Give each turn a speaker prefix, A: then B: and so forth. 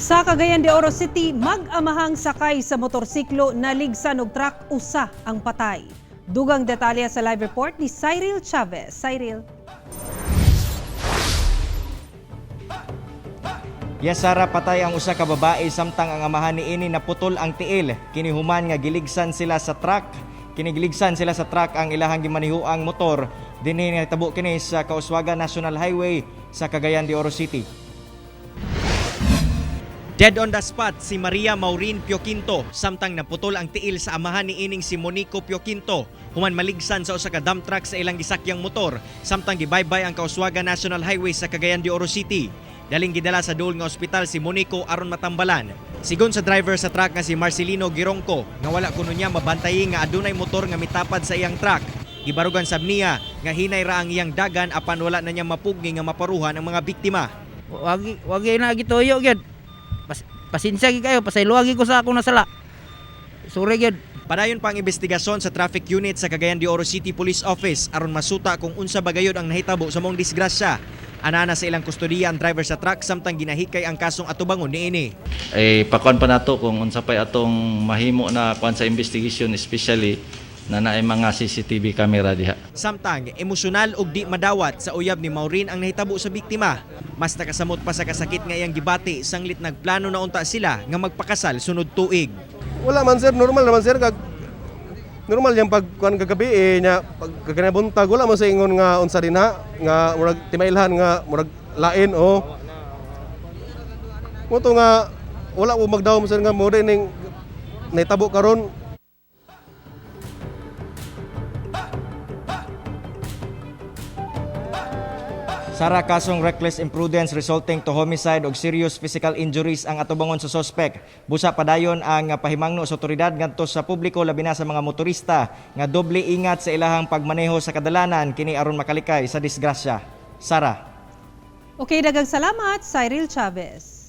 A: Sa Cagayan de Oro City, mag-amahang sakay sa motorsiklo naligsan og truck usa ang patay. Dugang detalye sa live report ni Cyril Chavez. Cyril.
B: Sara, patay ang usa ka babae samtang ang amahan niini naputol ang tiil. Kinihuman nga giligsan sila sa truck. Kinigiligsan sila sa truck ang ilahang gimanihuang motor dinhi nahitabo kini sa Kauswagan National Highway sa Cagayan de Oro City. Dead on the spot si Maria Maureen Pioquinto samtang naputol ang tiil sa amahan ni ining si Monico Pioquinto. Human maligsan sa usa ka dump truck sa ilang gisakyang motor samtang gibaybay ang Kauswagan National Highway sa Cagayan de Oro City. Daling gidala sa duol nga ospital si Monico aron matambalan. Sigon sa driver sa truck nga si Marcelino Girongco nga wala kuno niya mabantayi nga adunay motor nga mitapad sa iyang truck. Gibarugan sab niya nga hinay ra ang iyang dagan apan wala na niya mapugni nga maparuhan ang mga biktima.
C: Wagi na gituyo gyud. Pasensya gyud kayo, pasayloagi ko sa akong nasala. Sorry gyud.
B: Padayon pa ang investigasyon sa traffic unit sa Cagayan de Oro City Police Office aron masuta kung unsa bagayod ang nahitabo sa mong disgrasya. Anana sa ilang kustodiya ang driver sa truck samtang ginahikay ang kasong atubangon niini.
D: Pakuan pa nato kung unsa pay atong mahimo na kuan sa investigation, especially na naay mga CCTV camera diha.
B: Samtang emosyonal ug di madawat sa uyab ni Maureen ang nahitabo sa biktima. Mas nakasamot pa sa kasakit nga iyang gibati sanglit nagplano na unta sila nga magpakasal sunod tuig.
E: Wala man sir, normal naman sir kag normal yang pag kuan kagabi nya pag kaganabuntag wala man sa ingon nga unsa dinha nga murag timailhan nga murag lain o mo to nga wala mo magdawom sir nga mo ning nahitabo karon.
B: Sara, kasong reckless imprudence resulting to homicide ug serious physical injuries ang atubangon sa suspect. Busa padayon ang pahimangno sa otoridad ngadto sa publiko labi na sa mga motorista nga doble ingat sa ilahang pagmaneho sa kadalanan kini aron makalikay sa disgrasya. Sara.
A: Okay, daghang salamat, Cyril Chavez.